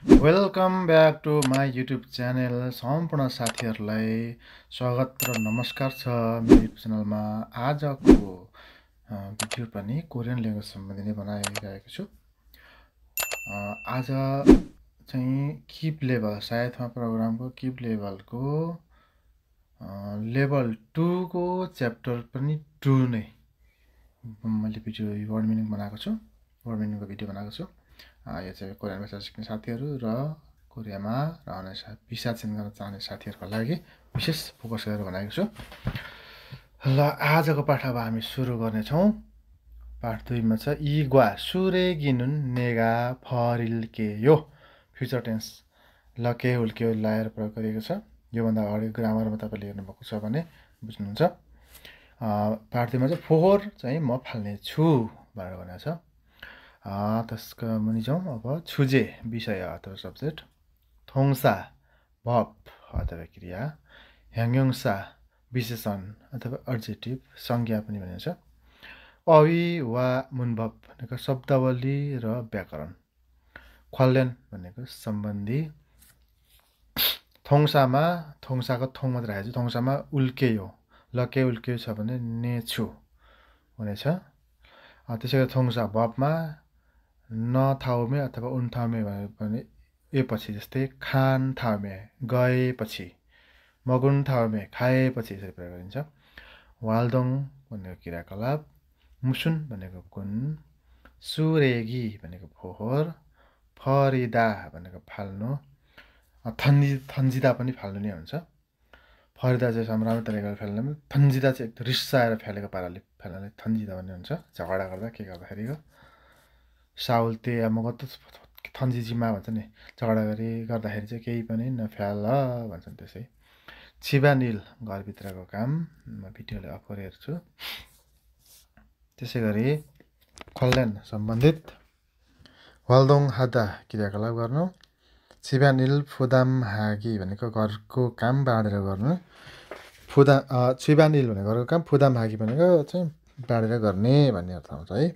Welcome back to my YouTube channel. सम्पूर्ण साथीहरूलाई स्वागत र नमस्कार छ मेरो युट्युब च्यानलमा। आजको भिडियो पनि कोरियन ल्याङ्ग्वेज सम्बन्धी नै बनाइरहेको छु। आज चाहिँ किप लेभल, सायदमा प्रोग्रामको किप लेभलको लेभल 2 को च्याप्टर पनि 2 नै मैले भिडियो वर्ड मिनिङ बनाएको छु, वर्ड मिनिङको भिडियो बनाएको छु। यो चाहिँ कोरियन भाषा सिक्ने साथीहरू र कोरियामा रहने भिसा चेन्ज गर्न चाहने साथीहरूको लागि विशेष फोकस गरेर बनाएको छु। ल आजको पाठ अब हामी सुरु गर्नेछौँ। पाठ 2 मा छ इग्वा सुरे गिनुन नेगा फरिल्के यो फ्युचर टेन्स लके उल्के लाएर प्रयोग गरिएको छ। योभन्दा अगाडि ग्रामरमा तपाईँले हेर्नुभएको छ भने बुझ्नुहुन्छ। पाठ 2 मा चाहिँ फोहोर चाहिँ म फाल्ने छु भनेर भनेको छ। त्यसका मुनि जाउँ। अब छुजे विषय अथवा सब्जेक्ट, थोङसा भप अथवा क्रिया, ह्याङ्योङसा विशेषण अथवा एडजेक्टिभ संज्ञा पनि भनिन्छ। अवि वा मुन्भप भनेको शब्दावली र व्याकरण, ख्वाल्यान भनेको सम्बन्धी, थोङसामा थोङसाको थोङ मात्र राखेको छ, थोङसामा उल्केयो लके उल्केयो छ भने नेछु हुनेछ। त्यसै गरी थोङसा भपमा न थाउमे अथवा उन थाउमे भने ए पछि, जस्तै खान थाउमे गएपछि, मगुन थाउमे खाएपछि यसरी प्रयोग गरिन्छ। वाल्दोङ भनेको क्रियाकलाप, मुसुन भनेको गुण, सुरेगी भनेको फोहोर, फरिदा भनेको फाल्नु, थन्जिदा पनि फाल्नु नै हुन्छ। फरिदा चाहिँ राम्रो तरिकाले फाल्नु, थन्जिदा चाहिँ एकदम रिसाएर फालेको पाराले फाल्नाले थन्जिदा भन्ने हुन्छ। झगडा गर्दा के गर्दाखेरिको साउलते मगत थन्जिजिमा भन्छ नि, झगडा गर्दाखेरि चाहिँ केही पनि नफ्याल भन्छन्। त्यसै छिबानिल घरभित्रको काम, म भिडियोले अफ गरेर हेर्छु। त्यसै गरी ख्वाल्यान सम्बन्धित, वाल्दोङ हादा क्रियाकलाप गर्नु, छिबानिल फुदाम हागी भनेको घरको काम बाँडेर गर्नु, छिबानिल भनेको घरको काम, फुदाम हागी भनेको चाहिँ बाँडेर गर्ने भन्ने अर्थ आउँछ है।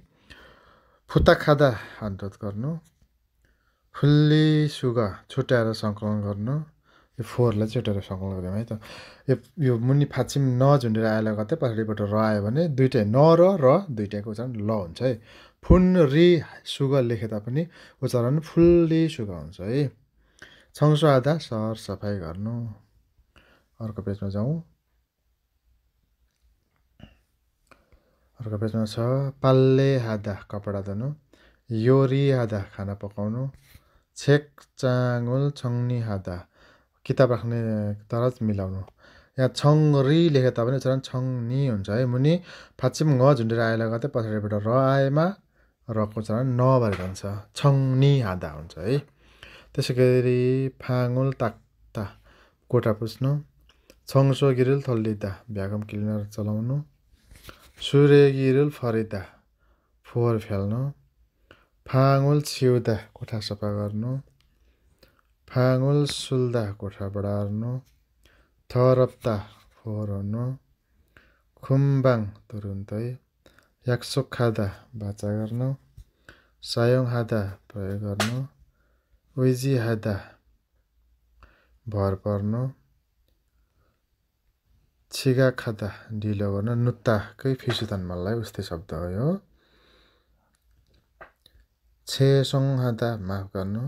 फुत्ता खादा अनुरोध गर्नु, फुल्ली सुग छुट्याएर सङ्कलन गर्नु, यो फोहोरलाई छुट्याएर सङ्कलन गऱ्यौँ है त। यो मुनि फाचिम न झुन्डेर आएर गर्दै पछाडिबाट र आयो भने दुइटै न र दुइटैको उच्चारण ल हुन्छ है। फुन रि सुग लेखे तापनि उच्चारण फुल्ली सुग हुन्छ है। छङ्सो आधा सर सफाइ गर्नु। अर्को पेजमा जाउँ। अर्को पेजमा छ पाल्ले हादा कपडा धुनु, योरी हादा खाना पकाउनु, छेक चाङुल छङ्नी हादा किताब राख्ने तरज मिलाउनु। यहाँ छङरी लेखे तापनि उच्चारण छङ्नी हुन्छ है। मुनि फाचिम घ झुन्डेर आएर गर्दै पछाडिबाट र आएमा रको उच्चारण न भएर जान्छ, छङ्नी हादा हुन्छ है। त्यसै गरी फाङुल ताक्ता कोठा पुस्नु, छङ्सो गिरिल थल्लिदा भ्याकुम क्लिनर चलाउनु, सुरे गिरिल फरिदा फोहोर फ्याल्नु, फाङुल छिउदा कोठा सफा गर्नु, फाङुल सुल्दा कोठा बढार्नु, थरप्ता फोहोर हुनु, खुम्बाङ तुरुन्तै, याक्सोक खादा बाचा गर्नु, सायोङ हादा प्रयोग गर्नु, उइजी हादा भर पर्नु, छिगा खादा ढिलो गर्नु, नुत्ताकै फिसुतान मल्लाई उस्तै शब्द हो यो। छेसोङ हादा माफ गर्नु,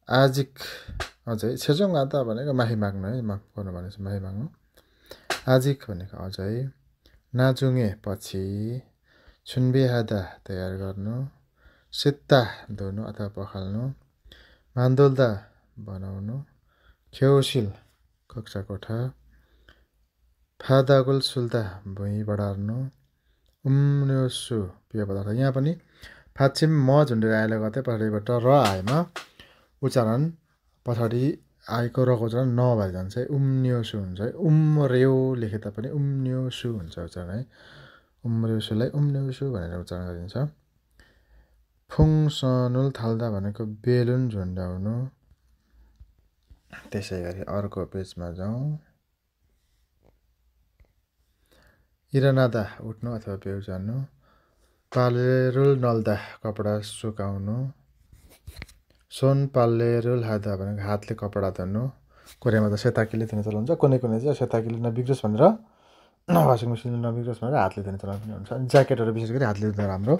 आजिक अझै, छेसोङ हादा भनेको माफी माग्नु है, माफ गर्नु भनेको माफी माग्नु, आजिक भनेको अझै, नाजुङे पछि, छुन्बे हादा तयार गर्नु, सित्ता धुनु अथवा पखाल्नु, मान्दोल्दा बनाउनु, खेउसिल कक्षा कोठा, फादागुल सुल्दा भुइँ बढार्नु, उम्न्योसु पेय पदार्थ। यहाँ पनि फाचिम म झुन्डेर आएर गर्दै पछाडिबाट र आएमा उच्चारण पछाडि आएको रको उच्चारण न भएर जान्छ है, उम्न्योसु हुन्छ है। उम्रेउ लेखे तापनि उम्न्योसु हुन्छ उच्चारण है। उम्रेउसुलाई उम्न्योसु भनेर उच्चारण गरिन्छ। फुङसनुल थाल्दा भनेको बेलुन झुन्डाउनु। त्यसै गरी अर्को पेजमा जाउँ। इरनादा उठ्नु अथवा बेउ जान्नु, पालेरुल नल्दा कपडा सुकाउनु, सोन पाल्लेरुल हादा भनेको हातले कपडा धुनु कोरियामा त सेताकीले धुने चलन हुन्छ कुनै चाहिँ सेताकीले नबिग्रोस् भनेर वासिङ मेसिनले नबिग्रोस् भनेर हातले धुने चलन पनि हुन्छ ज्याकेटहरू विशेष गरी हातले धुँदा राम्रो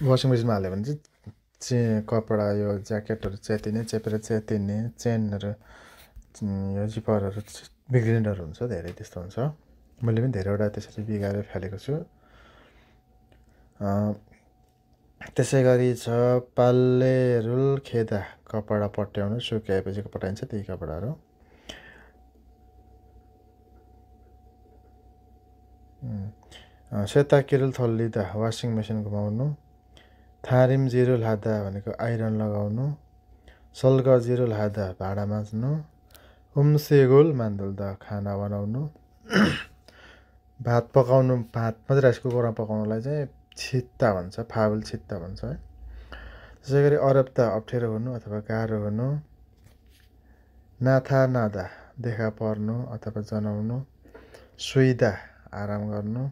वासिङ मेसिनमा हाल्यो भने चाहिँ कपडा यो ज्याकेटहरू चेपेर च्यातिने चेनहरू यो जिपरहरू बिग्रिने डर हुन्छ धेरै त्यस्तो हुन्छ मैले पनि धेरैवटा त्यसरी बिगारेर फालेको छु त्यसै गरी छ पाल्लेरुल खेदा कपडा पट्याउनु सुकाएपछि पठाइन्छ त्यही कपडाहरू सेताकिरुल थल्लिँदा वासिङ मेसिन घुमाउनु थारिम जिरुल हादा भनेको आइरन लगाउनु सल्ग जिरुल हादा भाँडा माझ्नु उम्सेगोल मान्दुल्दा खाना बनाउनु भात पकाउनु भात मात्रै राइस कुकरमा पकाउनुलाई चाहिँ छित्ता भन्छ फावल छित्ता भन्छ है त्यसै गरी अरब्ता अप्ठ्यारो हुनु अथवा गाह्रो हुनु नाथा नादा देखा पर्नु अथवा जनाउनु सुइदा आराम गर्नु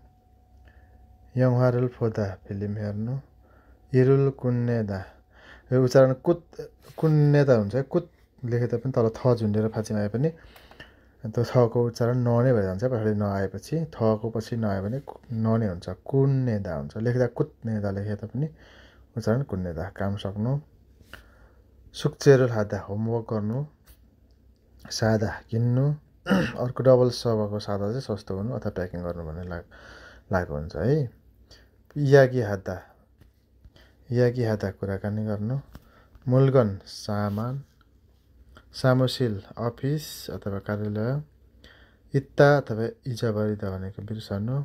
यङहारुल फोदा फिल्म हेर्नु इरुल कुन्नेदा यो उच्चारण कुन्नेदा हुन्छ कुत लेखेता पनि तल थ झुन्डेर फाँचीमा आए पनि त्यो थको उच्चारण न नै भएर जान्छ पछाडि नआएपछि थको पछि नआयो भने न नै हुन्छ कुन्नेदा हुन्छ लेख्दा कुत्नेदा लेखेता पनि उच्चारण कुन्नेदा काम सक्नु सुक्चेरुल हादा होमवर्क गर्नु सादा किन्नु अर्को डबल सबको सादा चाहिँ सस्तो हुनु अथवा प्याकिङ गर्नु भन्ने लागेको हुन्छ है यागी हादा कुराकानी गर्नु मुल्गन सामान सामुसिल अफिस अथवा कार्यालय इत्ता अथवा इजाबरिदा भनेको बिर्सनु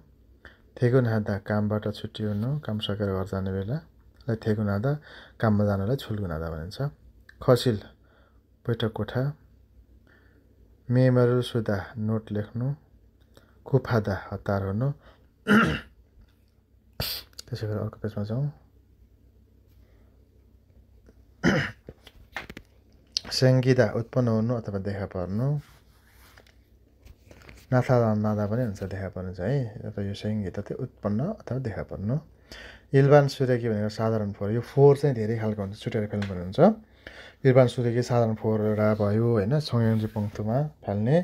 थेगुन हादा कामबाट छुट्टी हुनु काम सकेर घर जाने बेलालाई थेगुन हादा काममा जानलाई छुल्गुन हादा भनिन्छ खसिल बैठक कोठा मेमरुल सुदा नोट लेख्नु कुफादा हतार हुनु त्यसै गरी अर्को पेजमा जाउँ सेङ्गिदा उत्पन्न हुनु अथवा देखा पर्नु नाथा नादा पनि हुन्छ देखा पर्नु चाहिँ है अब यो सेङ्गिदा चाहिँ उत्पन्न अथवा देखा पर्नु इल्बान सुरेकी भनेको साधारण फोहोर यो फोहोर चाहिँ धेरै खालको हुन्छ छुट्याएर फाल्नुपर्ने हुन्छ इल्बान सुरेकी साधारण फोहोर एउटा भयो होइन छङ्याङ्जी पङ्क्तुमा फाल्ने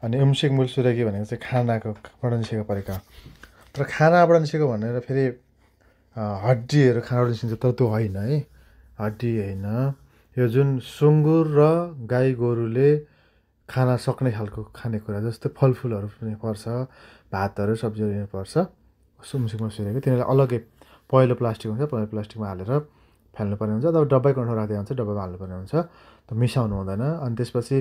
अनि उम्सिक मूल सुरेकी भनेको चाहिँ खानाकोबाट निस्केको परेका तर खानाबाट निस्केको भनेर फेरि हड्डीहरू खानाबाट निस्किन्छ तर त्यो होइन है हड्डी होइन यो जुन सुँगुर र गाई गोरुले खाना सक्ने खालको खानेकुरा जस्तो फलफुलहरू पनि पर्छ भातहरू सब्जीहरू पर्छ उम्सिकमा सुरेको तिनीहरूलाई अलग्गै पहिलो प्लास्टिक हुन्छ पहिलो प्लास्टिकमा हालेर फाल्नुपर्ने हुन्छ अथवा डब्बाको ठाउँ राख्दै हुन्छ डब्बामा हाल्नुपर्ने हुन्छ त्यो मिसाउनु हुँदैन अनि त्यसपछि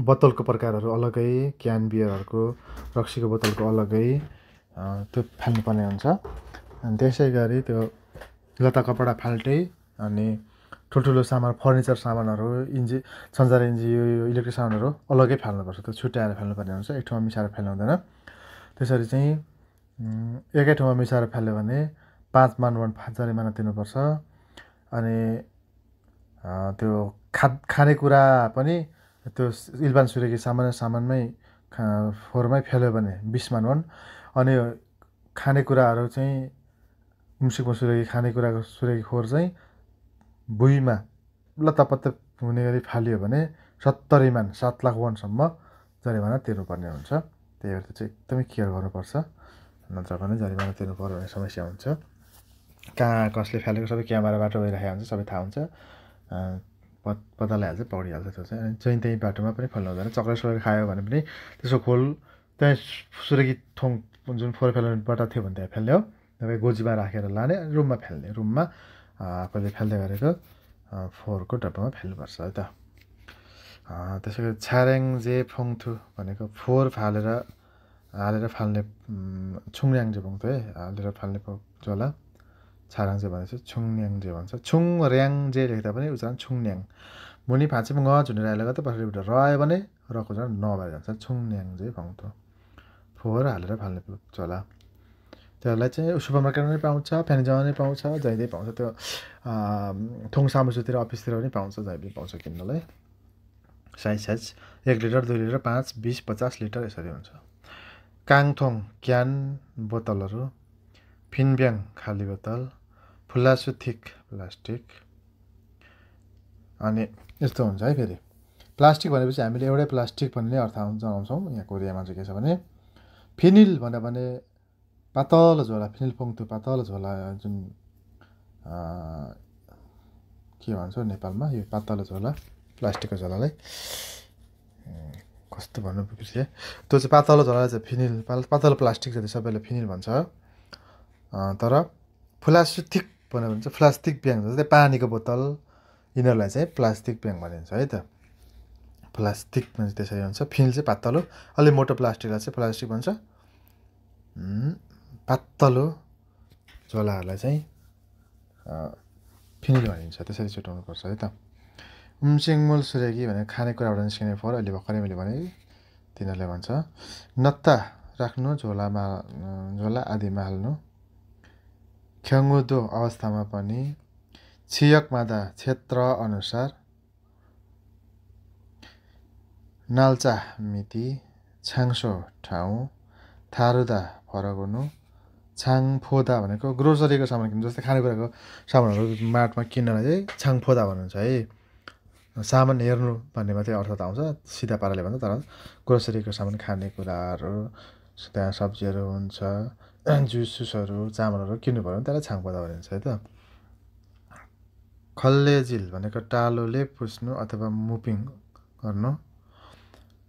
बोतलको प्रकारहरू अलग्गै क्यान बियरहरूको रक्सीको बोतलको अलग्गै त्यो फाल्नुपर्ने हुन्छ अनि त्यसै गरी त्यो लत्ता कपडा फाल्टै अनि ठुल्ठुलो सामान फर्निचर सामानहरू सञ्चार यो इलेक्ट्रिक सामानहरू अलग्गै फाल्नुपर्छ त्यो छुट्याएर फाल्नुपर्ने हुन्छ एक ठाउँमा मिसाएर फाल्नु हुँदैन त्यसरी चाहिँ एकै ठाउँमा मिसाएर फाल्यो भने 5 मानदण्ड जरिमाना तिर्नुपर्छ अनि त्यो खानेकुरा पनि त्यो इल्बान सुरेकी सामानमै फोहोरमै फाल्यो भने 20 मानदण्ड अनि खानेकुराहरू चाहिँ उम्सिकमा सुरेकी खानेकुराको सुरेकी फोहोर चाहिँ भुइँमा लत्तापत्ता हुने गरी फालियो भने 70 मान 7 लाख वनसम्म जरिमाना तिर्नुपर्ने हुन्छ त्यही भएर चाहिँ एकदमै केयर गर्नुपर्छ नत्र भने जरिमाना तिर्नु पर्यो भन्ने समस्या हुन्छ कहाँ कसले फालेको सबै क्यामेरा बाटो गइरहेको हुन्छ सबै थाहा हुन्छ पत्ता लगाइहाल्छ पौडिहाल्छ त्यो चाहिँ अनि जहीँ त्यहीँ बाटोमा पनि फाल्नु हुँदैन चक्लेट खायो भने पनि त्यसको खोल त्यहाँ सुरेकी थोङ जुन फोहोर फाल्नेबाट थियो भने त्यहाँ फाल्ने हो तपाईँ गोजीमा राखेर लाने रुममा फाल्ने रुममा आफूले फाल्दै गरेको फोहोरको डब्बामा फाल्नुपर्छ है त त्यसै गरी छ्यारेङ्जे फोङथु भनेको फोहोर हालेर फाल्ने छुङऱ्याङ्जे फोङथु है हालेर फाल्ने झोला छाराङ्जे भनेपछि छुङन्याङ्जे भन्छ छुङऱ्याङ्जे लेख्दा पनि उच्चारण छुङन्याङ मुनि फाँचीमा ङ झुनेर आएर त पछाडिबाट र आयो भने रको उच्चारण न भएर जान्छ छुङन्याङ्जे फोङथु फोहोर हालेर फाल्ने झोला त्यसलाई चाहिँ सुपर मार्केटमा पनि पाउँछ फ्यानिजामा पनि पाउँछ जहीँ पाउँछ त्यो थोङ सामुसुतिर अफिसतिर पनि पाउँछ जहीँ पनि पाउँछ किन्नलाई साइज 1 लिटर 2 लिटर 5 20 50 लिटर यसरी हुन्छ काङथोङ क्यान बोतलहरू फिनब्याङ खाली बोतल फ्लास्टिक प्लास्टिक अनि यस्तो हुन्छ है फेरि प्लास्टिक भनेपछि हामीले एउटै प्लास्टिक भन्ने अर्थ जनाउँछौँ यहाँ कोरियामा चाहिँ के छ भने फिनिल भन्यो भने पातलो झोला फिनिल पङ्क्तु पातलो झोला जुन के भन्छ नेपालमा यो पातलो झोला प्लास्टिकको झोलालाई कस्तो भन्नु बिर्सेँ त्यो चाहिँ पातलो झोला चाहिँ फिनिल पातलो प्लास्टिक चाहिँ सबैले फिनिल भन्छ तर प्लास्टिक भन्यो भने चाहिँ प्लास्टिक ब्याङ जस्तै पानीको बोतल यिनीहरूलाई चाहिँ प्लास्टिक ब्याङ भनिन्छ है त प्लास्टिक भने त्यसरी हुन्छ फिनिल चाहिँ पातलो अलि मोटो प्लास्टिकलाई चाहिँ प्लास्टिक भन्छ पातलो झोलाहरूलाई चाहिँ फिनिल भनिन्छ त्यसरी छुट्याउनुपर्छ है त उम्सिङमुल सुरेगी भनेर खानेकुराबाट निस्किने फोहोर अहिले भर्खरै मैले भने तिनीहरूले भन्छ नत्ता राख्नु झोला आदिमा हाल्नु ख्याङ्गुदो अवस्थामा पनि छियक मादा क्षेत्र अनुसार नाल्चा मिति छाङ्सो ठाउँ थारुदा फरक हुनु छाङफोदा भनेको ग्रोसरीको सामान किन्नु जस्तै खानेकुराको सामानहरू मार्टमा किन्नलाई चाहिँ छाङफोदा भन्नुहुन्छ है सामान हेर्नु भन्ने मात्रै अर्थ त आउँछ सिधा पाराले भन्छ तर ग्रोसरीको सामान खानेकुराहरू त्यहाँ सब्जीहरू हुन्छ जुसहरू चामलहरू किन्नु पऱ्यो भने त्यसलाई छाङफोदा भनिन्छ है त खल्लेजिल भनेको टालोले पुस्नु अथवा मुपिङ गर्नु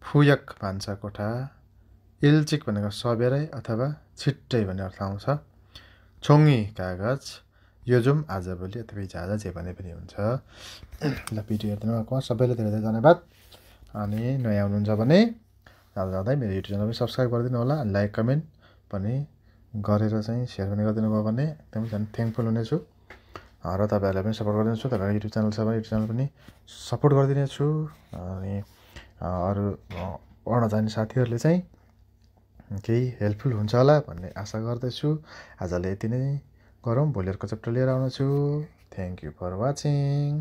फुयक भान्सा कोठा इल्चिक भनेको सबेरै अथवा छिट्टै भन्ने अर्थ आउँछ छोङ्गी कागज यो जुम आजभोलि अथवा हिजोआज जे भने पनि हुन्छ ल भिडियो हेरिदिनु भएको सबैले धेरै धेरै धन्यवाद अनि नयाँ हुनुहुन्छ भने जाँदै मेरो युट्युब च्यानल पनि सब्सक्राइब गरिदिनु होला लाइक कमेन्ट पनि गरेर चाहिँ सेयर पनि गरिदिनु भयो भने एकदमै झन् थ्याङ्कफुल हुनेछु र तपाईँहरूलाई पनि सपोर्ट गरिदिन्छु तपाईँको युट्युब च्यानल छ भने युट्युब च्यानल पनि सपोर्ट गरिदिनेछु अनि अरू पढ्न जाने साथीहरूले चाहिँ केही हेल्पफुल हुन्छ होला भन्ने आशा गर्दछु आजलाई यति नै गरौँ भोलि अर्को च्याप्टर लिएर आउनेछु थ्याङ्क यू फर वाचिङ